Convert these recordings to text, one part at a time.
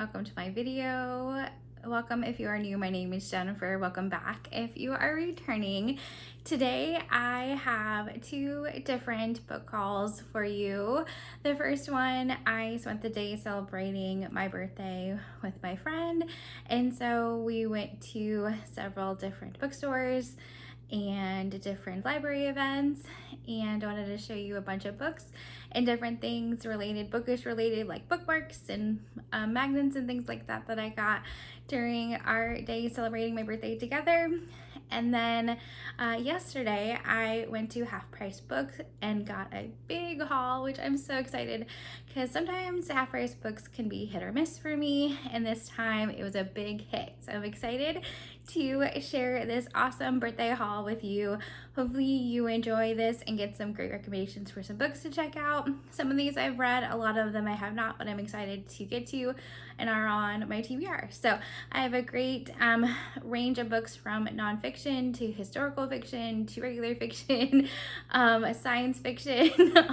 welcome to my video. Welcome if you are new. My name is Jennifer. Welcome back if you are returning. Today I have two different book hauls for you. The first one, I spent the day celebrating my birthday with my friend, and so we went to several different bookstores and different library events, and I wanted to show you a bunch of books and different things related, bookish related, like bookmarks and magnets and things like that that I got during our day celebrating my birthday together. And then yesterday I went to Half Price Books and got a big haul, which I'm so excited because sometimes Half Price Books can be hit or miss for me, and this time it was a big hit. So I'm excited to share this awesome birthday haul with you. Hopefully you enjoy this and get some great recommendations for some books to check out. Some of these I've read, a lot of them I have not, but I'm excited to get to and are on my TBR. So I have a great range of books from nonfiction to historical fiction to regular fiction, science fiction,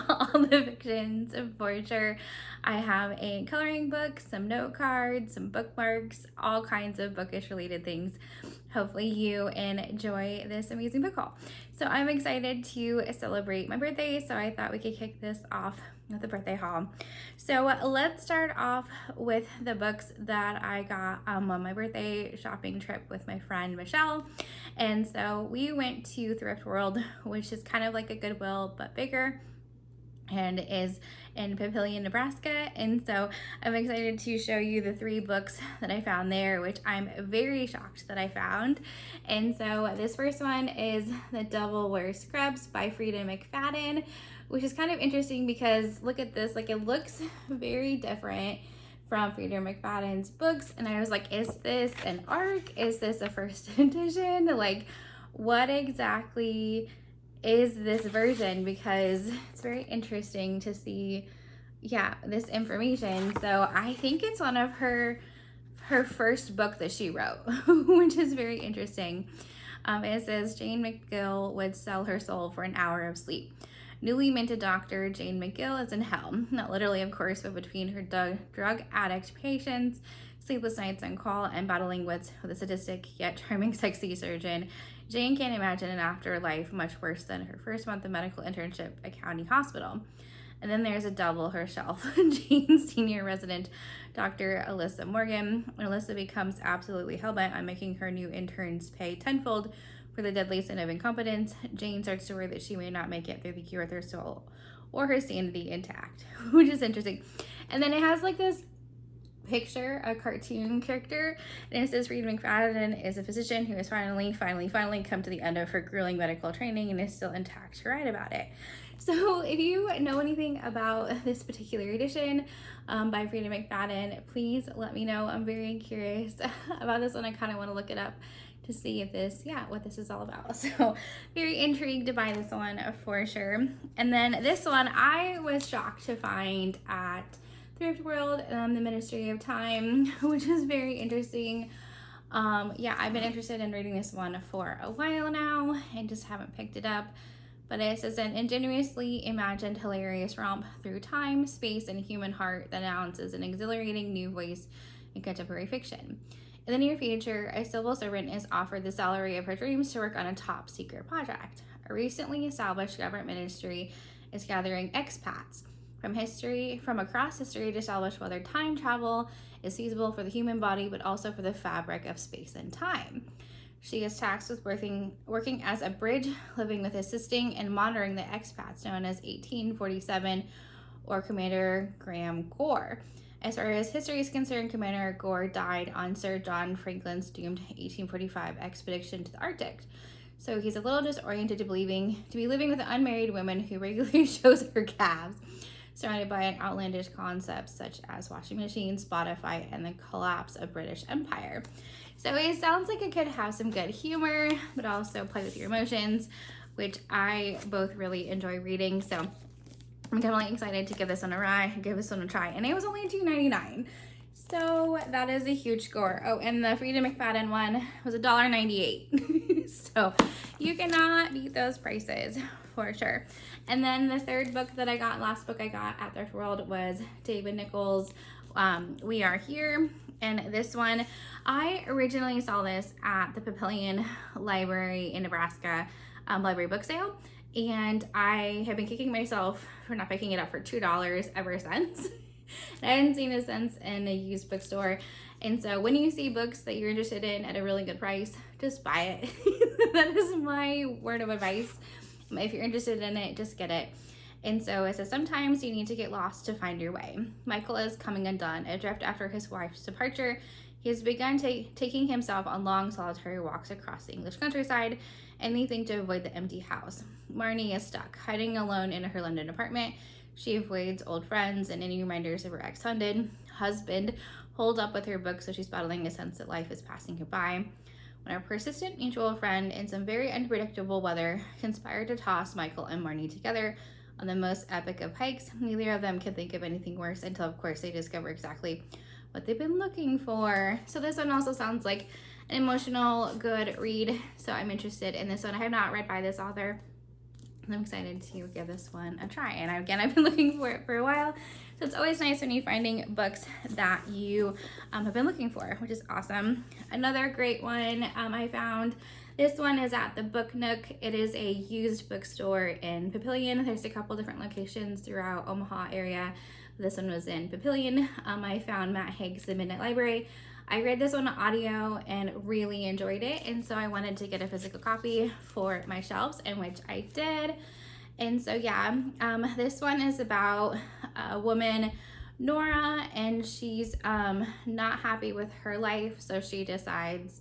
all the fictions for sure. I have a coloring book, some note cards, some bookmarks, all kinds of bookish related things. Hopefully you enjoy this amazing book haul. So I'm excited to celebrate my birthday, so I thought we could kick this off with the birthday haul. So let's start off with the books that I got on my birthday shopping trip with my friend Michelle. And so we went to Thrift World, which is kind of like a Goodwill but bigger, and is in Papillion, Nebraska. And so I'm excited to show you the three books that I found there, which I'm very shocked that I found. And so this first one is The Devil Wears Scrubs by Frida McFadden, which is kind of interesting because look at this, like it looks very different from Frida McFadden's books. And I was like, is this an ARC? Is this a first edition? Like, what exactly is this version? Because it's very interesting to see this information. So I think it's one of her first book that she wrote, which is very interesting. It says Jane McGill would sell her soul for an hour of sleep. Newly minted doctor Jane McGill is in hell, not literally of course, but between her drug addict patients, sleepless nights on call, and battling with a sadistic yet charming sexy surgeon, Jane can't imagine an afterlife much worse than her first month of medical internship at County Hospital. And then there's a double herself, Jane's senior resident, Dr. Alyssa Morgan. And Alyssa becomes absolutely hellbent on making her new interns pay tenfold for the deadly sin of incompetence. Jane starts to worry that she may not make it through the cure with her soul or her sanity intact, which is interesting. And then it has like this picture, a cartoon character, and it says Frida McFadden is a physician who has finally come to the end of her grueling medical training and is still intact to write about it. So if you know anything about this particular edition by Frida McFadden, please let me know. I'm very curious about this one. I kind of want to look it up to see if this, what this is all about. So very intrigued to buy this one for sure. And then this one I was shocked to find at Thrift World, the Ministry of Time, which is very interesting. I've been interested in reading this one for a while now and just haven't picked it up. But it says an ingenuously imagined hilarious romp through time, space, and human heart that announces an exhilarating new voice in contemporary fiction. In the near future, a civil servant is offered the salary of her dreams to work on a top secret project. A recently established government ministry is gathering expats from across history to establish whether time travel is feasible for the human body, but also for the fabric of space and time. She is tasked with working as a bridge, living with, assisting, and monitoring the expats known as 1847 or Commander Graham Gore. As far as history is concerned, Commander Gore died on Sir John Franklin's doomed 1845 expedition to the Arctic. So he's a little disoriented to be living with an unmarried woman who regularly shows her calves, surrounded by an outlandish concepts such as washing machines, Spotify, and the collapse of British Empire. So it sounds like it could have some good humor, but also play with your emotions, which I both really enjoy reading. So I'm definitely excited to give this one a try. And it was only $2.99. So that is a huge score. Oh, and the Frida McFadden one was $1.98. So you cannot beat those prices for sure. And then the third book that I got, last book I got at Thrift World, was David Nichols' We Are Here. And this one, I originally saw this at the Papillion Library in Nebraska library book sale. And I have been kicking myself for not picking it up for $2 ever since. I hadn't seen it since in a used bookstore. And so when you see books that you're interested in at a really good price, just buy it. That is my word of advice. If you're interested in it, just get it. And so it says, sometimes you need to get lost to find your way. Michael is coming undone. Adrift after his wife's departure, he has begun taking himself on long solitary walks across the English countryside, anything to avoid the empty house. Marnie is stuck, hiding alone in her London apartment. She avoids old friends and any reminders of her ex-husband, holed up with her book, so she's battling a sense that life is passing her by. When our persistent mutual friend and some very unpredictable weather conspire to toss Michael and Marnie together on the most epic of hikes, neither of them can think of anything worse until, of course, they discover exactly what they've been looking for. So this one also sounds like an emotional, good read. So I'm interested in this one. I have not read by this author. I'm excited to give this one a try. And again, I've been looking for it for a while. So it's always nice when you're finding books that you have been looking for, which is awesome. Another great one I found. This one is at the Book Nook. It is a used bookstore in Papillion. There's a couple different locations throughout Omaha area. This one was in Papillion. I found Matt Haig's The Midnight Library. I read this on audio and really enjoyed it, and so I wanted to get a physical copy for my shelves, and which I did. And so yeah, this one is about a woman, Nora, and she's not happy with her life, so she decides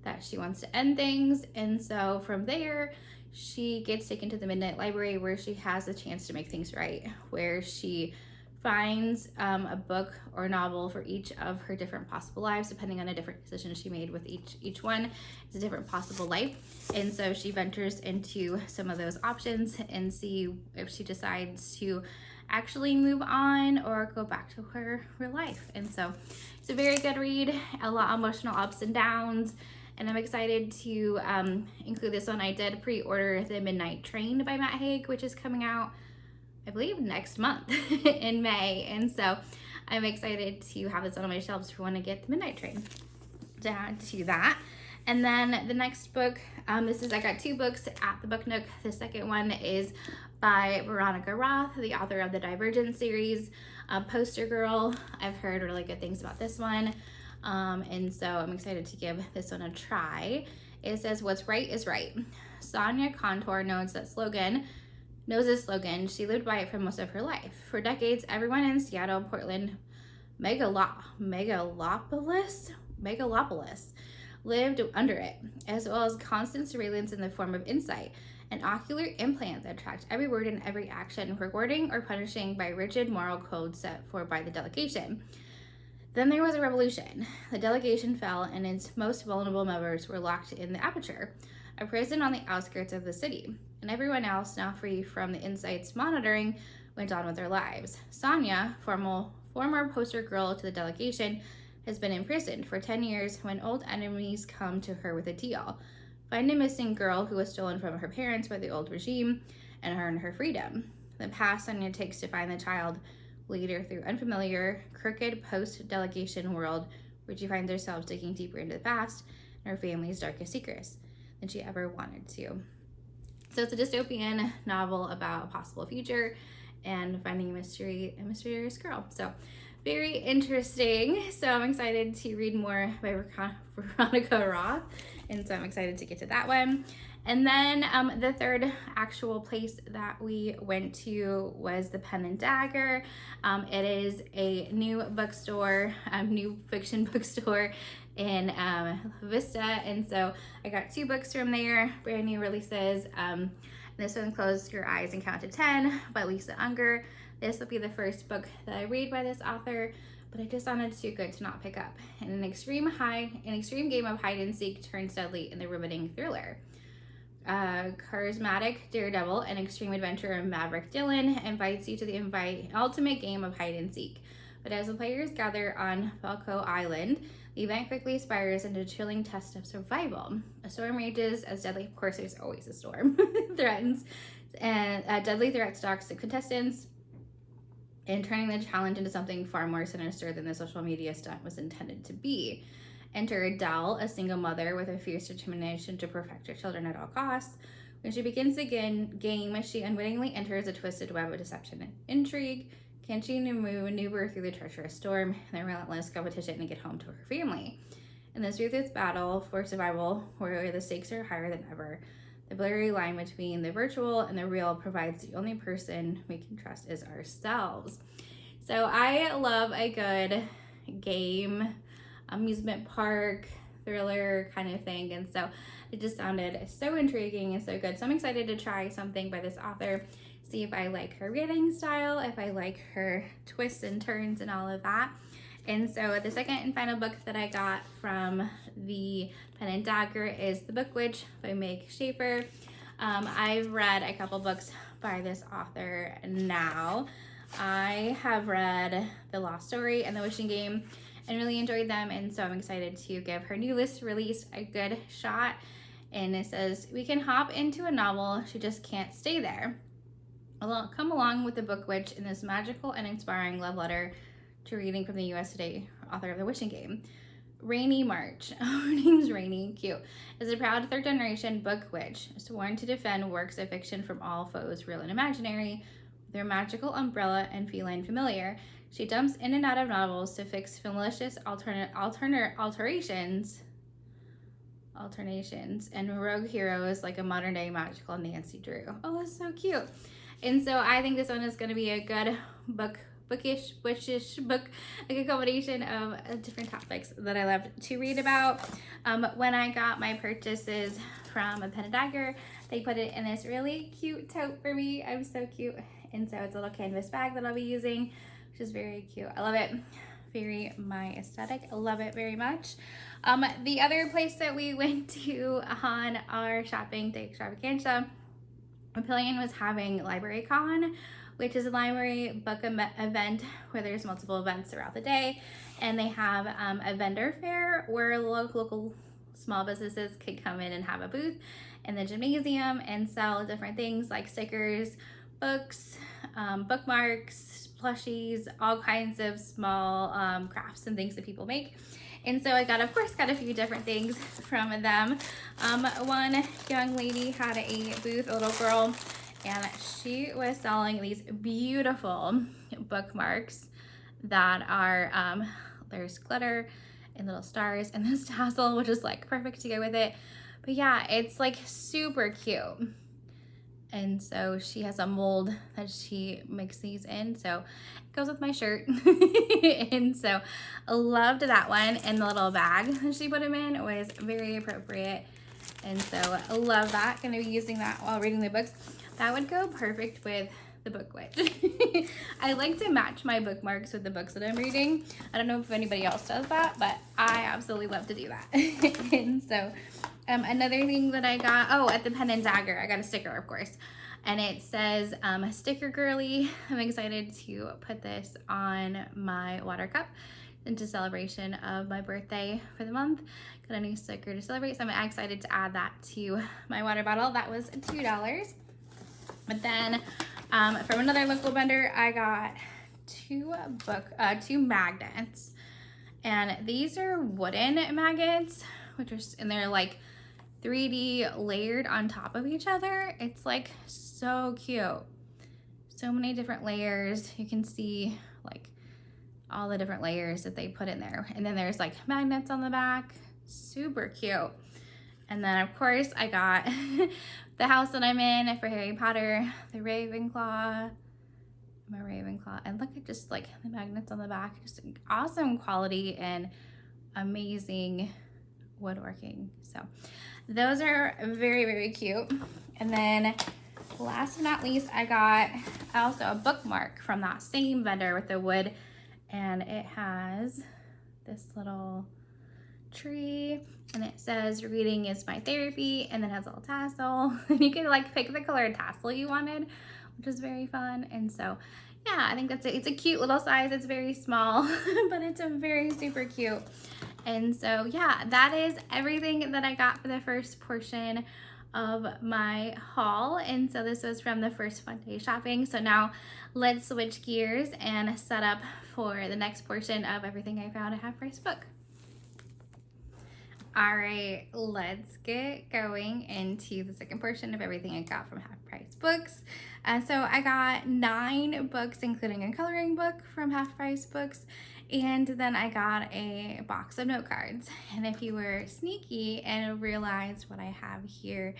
that she wants to end things. And so from there, she gets taken to the Midnight Library, where she has a chance to make things right, where she finds a book or novel for each of her different possible lives, depending on a different decision she made with each one. It's a different possible life. And so she ventures into some of those options and see if she decides to actually move on or go back to her life. And so it's a very good read, a lot of emotional ups and downs. And I'm excited to include this one. I did pre-order The Midnight Train by Matt Haig, which is coming out, I believe, next month in May. And so I'm excited to have this on my shelves for when I get The Midnight Train to add to that. And then the next book, I got two books at the Book Nook. The second one is by Veronica Roth, the author of the Divergent series, Poster Girl. I've heard really good things about this one. And so I'm excited to give this one a try. It says, what's right is right. Sonia Contour knows this slogan. She lived by it for most of her life. For decades, everyone in Seattle, Portland, megalopolis lived under it, as well as constant surveillance in the form of insight, an ocular implant that tracked every word and every action, rewarding or punishing by rigid moral codes set forth by the delegation. Then there was a revolution. The delegation fell, and its most vulnerable members were locked in the aperture, a prison on the outskirts of the city, and everyone else, now free from the Insight's monitoring, went on with their lives. Sonia, former poster girl to the delegation, has been imprisoned for 10 years when old enemies come to her with a deal. Find a missing girl who was stolen from her parents by the old regime and earn her freedom. The path Sonia takes to find the child will lead her through unfamiliar, crooked post-delegation world where she finds herself digging deeper into the past and her family's darkest secrets than she ever wanted to. So it's a dystopian novel about a possible future and finding a mysterious girl. So very interesting. So I'm excited to read more by Veronica Roth. And so I'm excited to get to that one. And then the third actual place that we went to was the Pen and Dagger. It is a new bookstore, new fiction bookstore in Vista. And so I got two books from there, brand new releases. This one, Close Your Eyes and Count to 10 by Lisa Unger. This will be the first book that I read by this author, but I just found it too good to not pick up. And an extreme game of hide and seek turns deadly in the riveting thriller. Charismatic daredevil and extreme adventurer Maverick Dillon invites you to the ultimate game of hide and seek. But as the players gather on Falco Island, the event quickly spirals into a chilling test of survival. A storm rages as deadly, of course there's always a storm, threatens, and deadly threat stalks the contestants. and turning the challenge into something far more sinister than the social media stunt was intended to be. Enter Adele, a single mother with a fierce determination to perfect her children at all costs. When she begins the game, she unwittingly enters a twisted web of deception and intrigue. Can she maneuver through the treacherous storm and the relentless competition to get home to her family? In this ruthless battle for survival, where the stakes are higher than ever, the blurry line between the virtual and the real provides the only person we can trust is ourselves. So I love a good game, amusement park, thriller kind of thing. And so it just sounded so intriguing and so good. So I'm excited to try something by this author, see if I like her writing style, if I like her twists and turns and all of that. And so the second and final book that I got from the Pen and Dagger is The Book Witch by Meg Schaefer. I've read a couple books by this author now. I have read The Lost Story and The Wishing Game and really enjoyed them, and so I'm excited to give her newest release a good shot. And it says, we can hop into a novel, she just can't stay there. Come along with The Book Witch in this magical and inspiring love letter to reading from the U.S. Today author of The Wishing Game. Rainy March, her name's Rainy, cute, is a proud third-generation book witch, sworn to defend works of fiction from all foes, real and imaginary, with her magical umbrella and feline familiar. She jumps in and out of novels to fix malicious alternations and rogue heroes like a modern-day magical Nancy Drew. Oh, that's so cute. And so I think this one is going to be a good bookish, wishish book, a good combination of different topics that I love to read about. When I got my purchases from a Pen and Dagger, they put it in this really cute tote for me. I'm so cute. And so it's a little canvas bag that I'll be using, which is very cute. I love it. Very my aesthetic. I love it very much. The other place that we went to on our shopping day extravaganza, Papillion was having LibraryCon, which is a library book event where there's multiple events throughout the day, and they have a vendor fair where local small businesses could come in and have a booth in the gymnasium and sell different things like stickers, books, bookmarks, plushies, all kinds of small crafts and things that people make. And so I got a few different things from them. One young lady had a booth, a little girl, and she was selling these beautiful bookmarks that are, there's glitter and little stars and this tassel, which is like perfect to go with it. But yeah, it's like super cute. And so she has a mold that she makes these in, so it goes with my shirt. And so I loved that one, and the little bag that she put them in was very appropriate. And so I love that. Gonna be using that while reading the books. That would go perfect with The Book Witch. I like to match my bookmarks with the books that I'm reading. I don't know if anybody else does that, but I absolutely love to do that. And so another thing that I got, at the Pen and Dagger, I got a sticker, of course. And it says, sticker girly. I'm excited to put this on my water cup into celebration of my birthday for the month. Got a new sticker to celebrate, so I'm excited to add that to my water bottle. That was $2. But then from another local vendor, I got two magnets. And these are wooden magnets, and they're like 3D layered on top of each other. It's like so cute. So many different layers. You can see like all the different layers that they put in there. And then there's like magnets on the back. Super cute. And then of course I got the house that I'm in for Harry Potter, the Ravenclaw. My Ravenclaw. And look at just like the magnets on the back. Just awesome quality and amazing woodworking. So those are very, very cute. And then last but not least, I got also a bookmark from that same vendor with the wood, and it has this little tree, and it says reading is my therapy, and then it has a little tassel. And you can like pick the colored tassel you wanted, which is very fun. And so yeah, I think it's a cute little size. It's very small, but it's a very super cute. And so yeah, that is everything that I got for the first portion of my haul. And so this was from the first fun day shopping. So now let's switch gears and set up for the next portion of everything I found at Half Price Book. All right, let's get going into the second portion of everything I got from Half Price Books. So I got 9 books, including a coloring book from Half Price Books. And then I got a box of note cards. And if you were sneaky and realized what I have here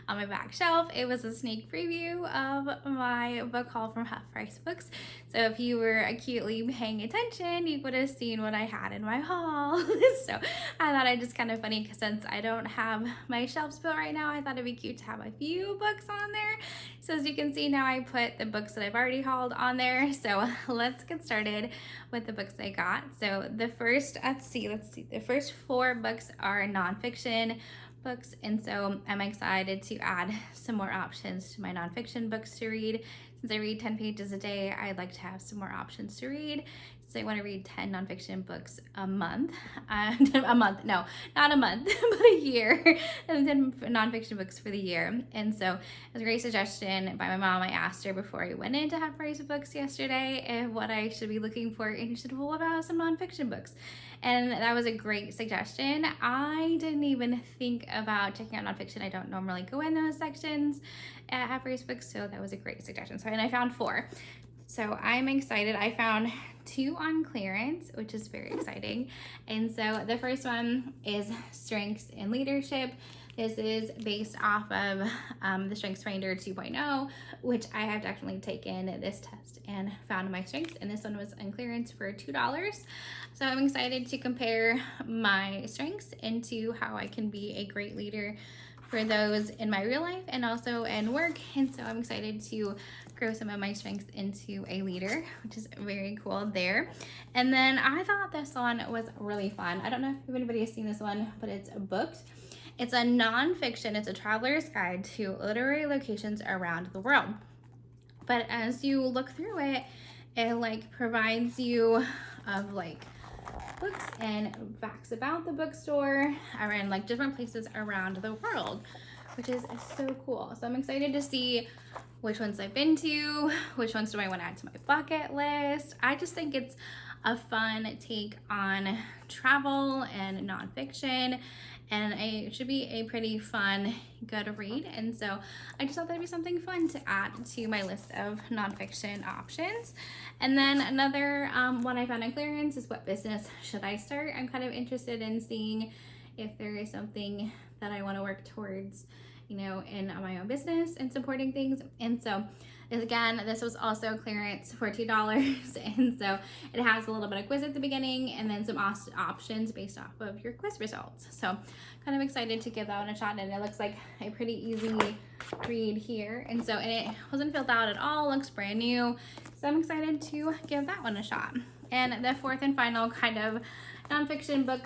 on my back shelf, it was a sneak preview of my book haul from Half Price Books. So if you were acutely paying attention, you would have seen what I had in my haul. So I thought I'd just kind of funny because since I don't have my shelves built right now, I thought it'd be cute to have a few books on there. So as you can see now, I put the books that I've already hauled on there. So let's get started with the books I got. So the first, let's see, the first 4 books are nonfiction books, and so I'm excited to add some more options to my nonfiction books to read. Since I read 10 pages a day, I'd like to have some more options to read. So I want to read 10 nonfiction books a month. No, not a month, but a year. And 10 nonfiction books for the year. And so it was a great suggestion by my mom. I asked her before I went in to Half Price Books yesterday what I should be looking for. And she said, well, what about some nonfiction books? And that was a great suggestion. I didn't even think about checking out nonfiction. I don't normally go in those sections at Half Price Books, so that was a great suggestion. So, and I found 4. So I'm excited. I found 2 on clearance, which is very exciting. And so the first one is Strengths and Leadership. This is based off of the Strengths Finder 2.0, which I have definitely taken this test and found my strengths. And this one was on clearance for $2. So I'm excited to compare my strengths into how I can be a great leader for those in my real life and also in work. And so I'm excited to grow some of my strengths into a leader, which is very cool there. And then I thought this one was really fun. I don't know if anybody has seen this one, but it's booked. It's a nonfiction. It's a traveler's guide to literary locations around the world. But as you look through it, it like provides you of like books and facts about the bookstore around like different places around the world, which is so cool. So I'm excited to see which ones I've been to, which ones do I want to add to my bucket list. I just think it's a fun take on travel and nonfiction, and it should be a pretty fun, good read. And so I just thought that'd be something fun to add to my list of nonfiction options. And then another one I found on clearance is What Business Should I Start? I'm kind of interested in seeing if there is something that I want to work towards, you know, in my own business and supporting things. And so again, this was also clearance for $2. And so it has a little bit of quiz at the beginning and then some options based off of your quiz results. So kind of excited to give that one a shot. And it looks like a pretty easy read here. And it wasn't filled out at all, looks brand new. So I'm excited to give that one a shot. And the fourth and final kind of nonfiction book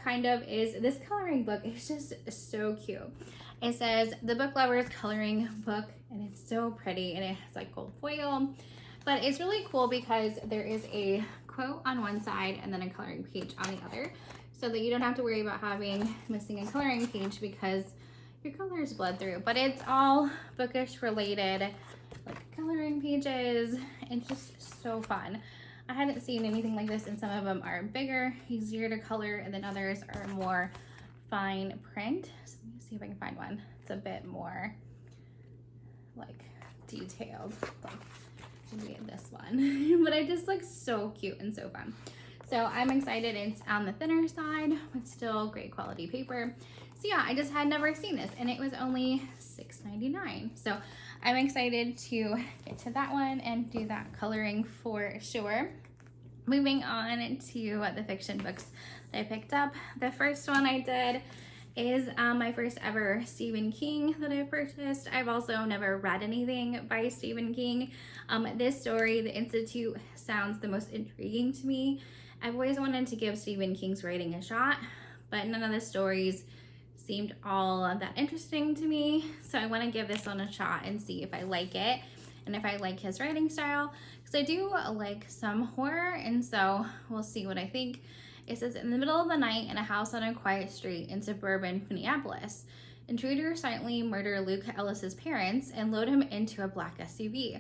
is this coloring book. It's just so cute. It says The Book Lover's Coloring Book, and it's so pretty, and it has like gold foil. But it's really cool because there is a quote on one side and then a coloring page on the other, so that you don't have to worry about missing a coloring page because your colors bled through. But it's all bookish related, like coloring pages. It's just so fun. I hadn't seen anything like this, and some of them are bigger, easier to color, and then others are more fine print. So let me see if I can find one. It's a bit more like detailed, like maybe this one. But it just looks so cute and so fun. So I'm excited. It's on the thinner side, but still great quality paper. So yeah, I just had never seen this, and it was only $6.99. So I'm excited to get to that one and do that coloring for sure. Moving on to the fiction books that I picked up. The first one I did is my first ever Stephen King that I purchased. I've also never read anything by Stephen King. This story, The Institute, sounds the most intriguing to me. I've always wanted to give Stephen King's writing a shot, but none of the stories seemed all that interesting to me. So I want to give this one a shot and see if I like it and if I like his writing style, because I do like some horror, and so we'll see what I think. It says, in the middle of the night in a house on a quiet street in suburban Minneapolis, Intruders silently murder Luke Ellis's parents and load him into a black SUV.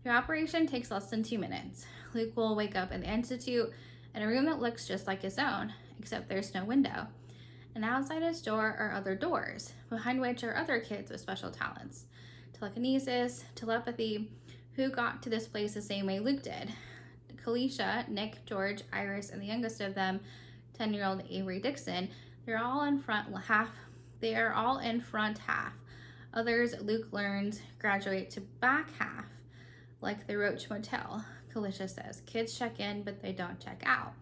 The operation takes less than 2 minutes. Luke will wake up in the Institute in a room that looks just like his own, except there's no window. And outside his door are other doors, behind which are other kids with special talents. Telekinesis, telepathy, who got to this place the same way Luke did. Kalisha, Nick, George, Iris, and the youngest of them, 10-year-old Avery Dixon, they're all in front half. Others, Luke learns, graduate to back half, like the Roach Motel. Kalisha says, kids check in, but they don't check out.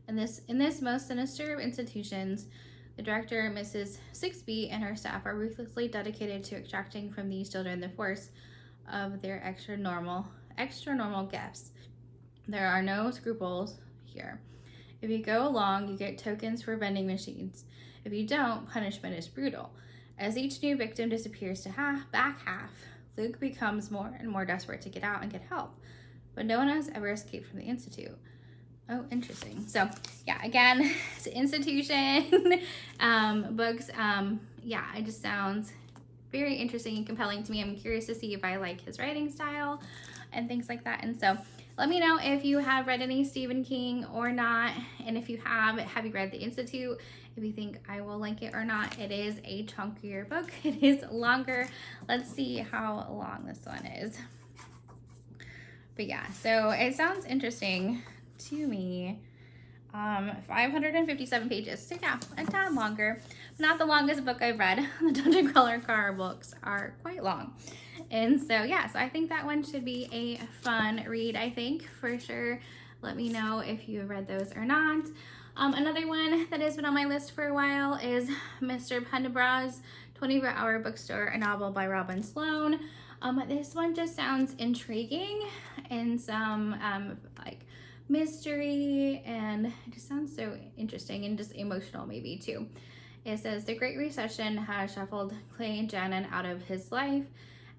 In this most sinister of institutions, the director, Mrs. Sixby, and her staff are ruthlessly dedicated to extracting from these children the force of their extra normal gifts. There are no scruples here. If you go along, you get tokens for vending machines. If you don't, punishment is brutal. As each new victim disappears to back half, Luke becomes more and more desperate to get out and get help. But no one has ever escaped from the Institute. Oh, interesting. So, yeah, again, it's an institution. Books, it just sounds very interesting and compelling to me. I'm curious to see if I like his writing style and things like that. And so let me know if you have read any Stephen King or not. And if you have you read The Institute? If you think I will like it or not. It is a chunkier book. It is longer. Let's see how long this one is. But yeah, so it sounds interesting to me. 557 pages. So yeah, a tad longer. Not the longest book I've read. The Dungeon Crawler Car books are quite long. And so yeah, so I think that one should be a fun read, I think, for sure. Let me know if you have read those or not. Another one that has been on my list for a while is Mr. Pendergrass' 24-Hour Bookstore, a novel by Robin Sloan. This one just sounds intriguing and some like mystery, and it just sounds so interesting and just emotional maybe too. It says the Great Recession has shuffled Clay and Janin out of his life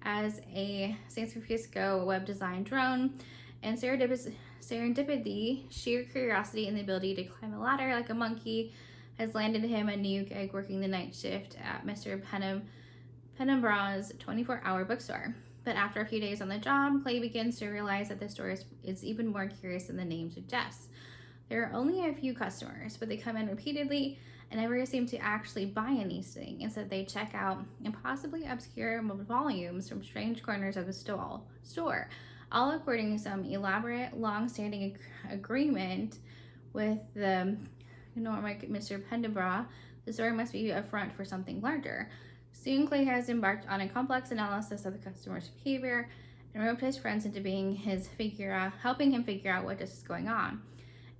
as a San Francisco web design drone, and serendipity, sheer curiosity, and the ability to climb a ladder like a monkey has landed him a new gig working the night shift at Mr. Penumbra's 24-hour bookstore. But after a few days on the job, Clay begins to realize that the store is even more curious than the name suggests. There are only a few customers, but they come in repeatedly and never seem to actually buy anything. Instead, they check out impossibly obscure volumes from strange corners of the store, all according to some elaborate, long-standing agreement with the Mr. Pendergrass. The store must be a front for something larger. Soon, Clay has embarked on a complex analysis of the customer's behavior and roped his friends into helping him figure out what is going on.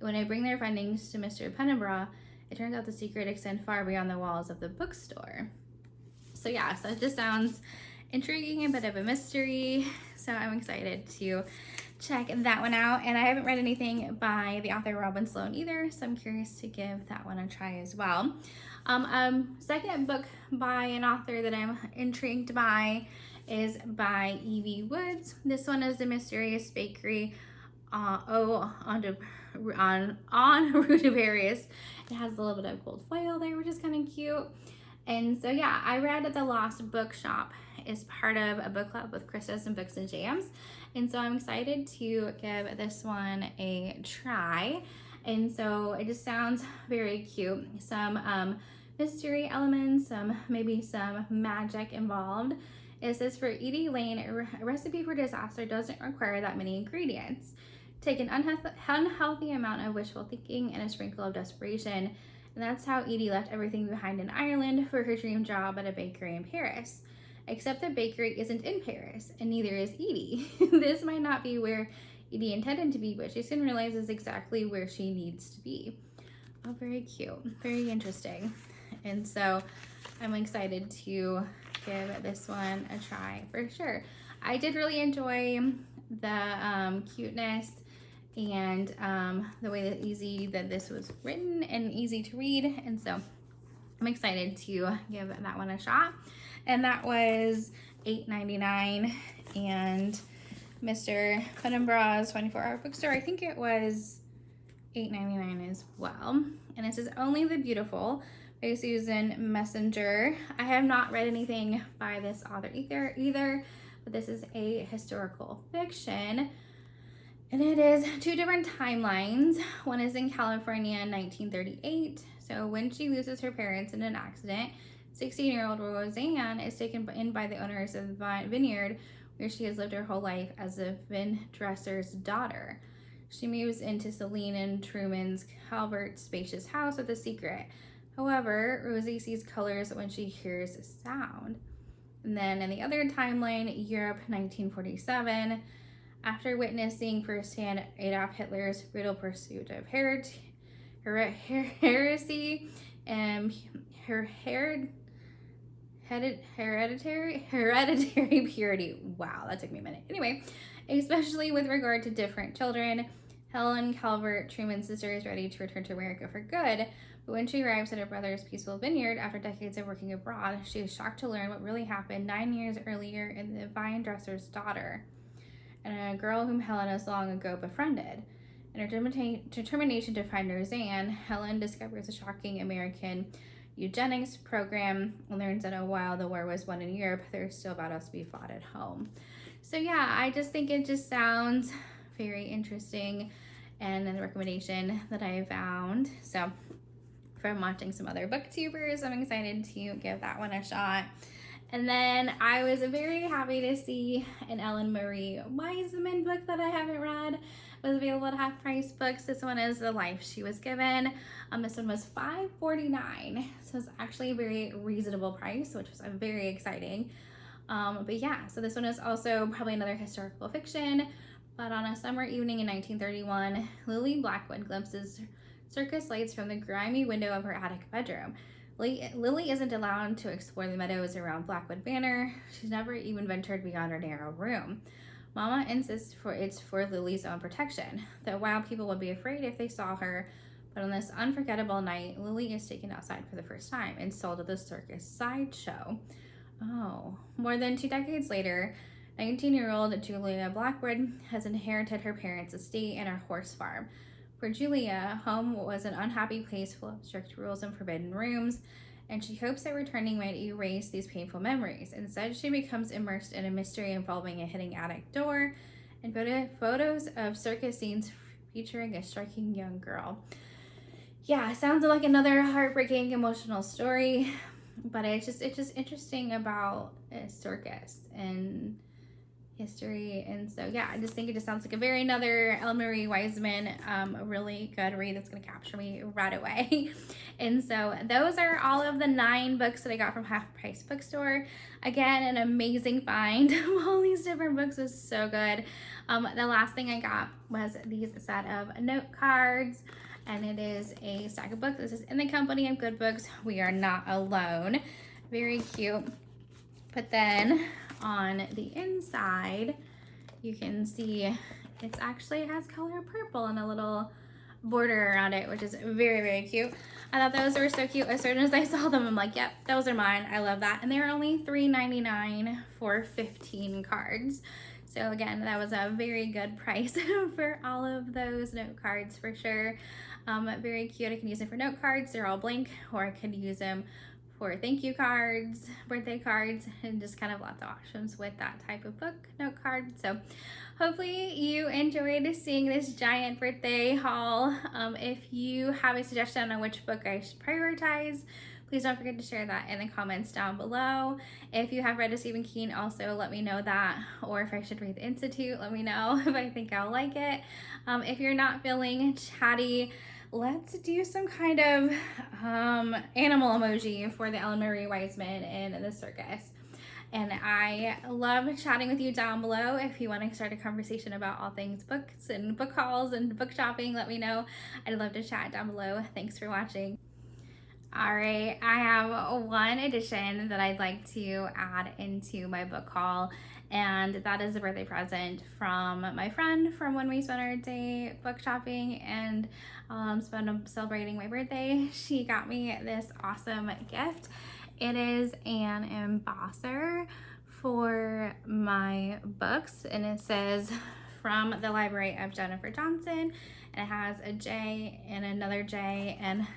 When I bring their findings to Mr. Pendergrass, it turns out the secret extends far beyond the walls of the bookstore. So yeah, so it just sounds intriguing, a bit of a mystery. So I'm excited to check that one out. And I haven't read anything by the author Robin Sloan either, so I'm curious to give that one a try as well. Second book by an author that I'm intrigued by is by Evie Woods. This one is The Mysterious Bakery on Rudivarius. It has a little bit of gold foil there, which is kind of cute. And so yeah, I read The Lost Bookshop is part of a book club with Christos and Books and Jams. And so I'm excited to give this one a try. And so it just sounds very cute. Some mystery elements, maybe some magic involved. It says for Edie Lane, a recipe for disaster doesn't require that many ingredients. Take an unhealthy amount of wishful thinking and a sprinkle of desperation. And that's how Edie left everything behind in Ireland for her dream job at a bakery in Paris. Except the bakery isn't in Paris, and neither is Edie. This might not be where Edie intended to be, but she soon realizes exactly where she needs to be. Oh, very cute. Very interesting. And so I'm excited to give this one a try for sure. I did really enjoy the cuteness and the way that this was written and easy to read. And so I'm excited to give that one a shot. And that was $8.99. And Mr. Penumbra's 24-hour bookstore, I think it was $8.99 as well. And it says Only the Beautiful by Susan Messenger. I have not read anything by this author either, but this is a historical fiction. And it is two different timelines. One is in California in 1938. So when she loses her parents in an accident, 16-year-old Roseanne is taken in by the owners of the vineyard where she has lived her whole life as a vine-dresser's daughter. She moves into Celine and Truman's Calvert's spacious house with a secret. However, Rosie sees colors when she hears a sound. And then in the other timeline, Europe, 1947, after witnessing firsthand Adolf Hitler's brutal pursuit of heresy and hereditary purity. Wow, that took me a minute. Anyway, especially with regard to different children, Helen Calvert, Truman's sister, is ready to return to America for good. But when she arrives at her brother's peaceful vineyard after decades of working abroad, she is shocked to learn what really happened 9 years earlier in the vine dresser's daughter, and a girl whom Helen has long ago befriended. In her determination to find Roseanne, Helen discovers a shocking American eugenics program and learns that while the war was won in Europe, there's still battles to be fought at home. So yeah, I just think it just sounds very interesting and a recommendation that I found. So from watching some other booktubers, I'm excited to give that one a shot. And then I was very happy to see an Ellen Marie Wiseman book that I haven't read. It was available at Half Price Books. This one is The Life She Was Given. This one was $5.49, so it's actually a very reasonable price, which was very exciting. But yeah, so this one is also probably another historical fiction. But on a summer evening in 1931, Lily Blackwood glimpses circus lights from the grimy window of her attic bedroom. Lily isn't allowed to explore the meadows around Blackwood Manor. She's never even ventured beyond her narrow room. Mama insists it's for Lily's own protection, that while people would be afraid if they saw her, but on this unforgettable night, Lily is taken outside for the first time and sold to the circus sideshow. Oh, more than 2 decades later, 19-year-old Julia Blackwood has inherited her parents' estate and her horse farm. For Julia, home was an unhappy place full of strict rules and forbidden rooms, and she hopes that returning might erase these painful memories. Instead, she becomes immersed in a mystery involving a hidden attic door and photos of circus scenes featuring a striking young girl. Yeah, sounds like another heartbreaking, emotional story, but it's just interesting about a circus and history. And so yeah, I just think it just sounds like another Ellen Marie Wiseman, a really good read that's going to capture me right away. And so those are all of the 9 books that I got from Half Price Bookstore. Again, an amazing find. All these different books was so good. The last thing I got was these set of note cards, and it is a stack of books. This is In the Company of Good Books, We Are Not Alone. Very cute. But then on the inside, you can see it actually has color purple and a little border around it, which is very, very cute. I thought those were so cute. As soon as I saw them, I'm like, yep, those are mine. I love that. And they were only $3.99 for 15 cards. So again, that was a very good price for all of those note cards for sure. Very cute. I can use them for note cards. They're all blank, or I could use them for thank you cards, birthday cards, and just kind of lots of options with that type of book note card. So hopefully you enjoyed seeing this giant birthday haul. If you have a suggestion on which book I should prioritize, please don't forget to share that in the comments down below. If you have read a Stephen King, also let me know that, or if I should read The Institute, let me know if I think I'll like it. If you're not feeling chatty, let's do some kind of animal emoji for the Ellen Marie Wiseman in the circus. And I love chatting with you down below. If you want to start a conversation about all things books and book hauls and book shopping, let me know. I'd love to chat down below. Thanks for watching. All right, I have one addition that I'd like to add into my book haul, and that is a birthday present from my friend from when we spent our day book shopping and celebrating my birthday. She got me this awesome gift. It is an embosser for my books, and it says from the Library of Jennifer Johnson, and it has a J and another J and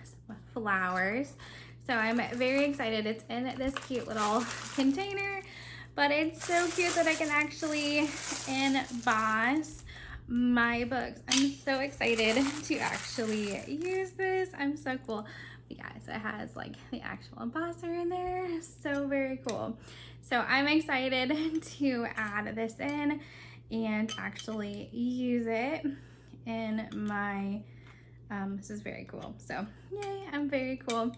flowers. So I'm very excited. It's in this cute little container, but it's so cute that I can actually emboss my books. I'm so excited to actually use this. I'm so cool. But yeah, so it has like the actual embosser in there. So very cool. So I'm excited to add this in and actually use it in my, this is very cool. So yay, I'm very cool.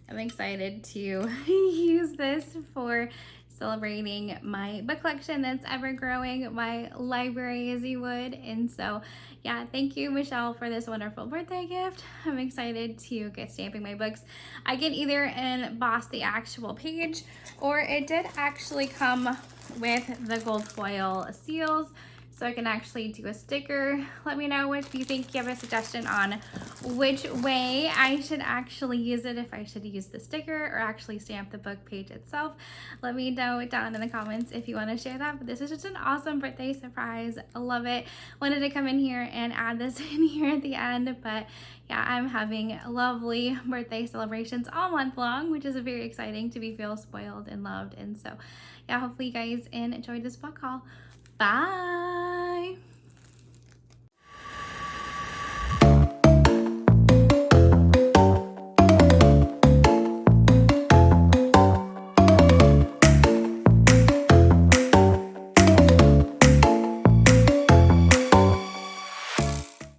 I'm excited to use this for celebrating my book collection that's ever growing, my library as you would. And so yeah, thank you, Michelle, for this wonderful birthday gift. I'm excited to get stamping my books. I can either emboss the actual page, or it did actually come with the gold foil seals, so I can actually do a sticker. Let me know if you think you have a suggestion on which way I should actually use it, if I should use the sticker or actually stamp the book page itself. Let me know down in the comments if you want to share that. But this is just an awesome birthday surprise. I love it. Wanted to come in here and add this in here at the end, but yeah, I'm having lovely birthday celebrations all month long, which is very exciting to feel spoiled and loved. And so yeah, hopefully you guys enjoyed this book haul. Bye.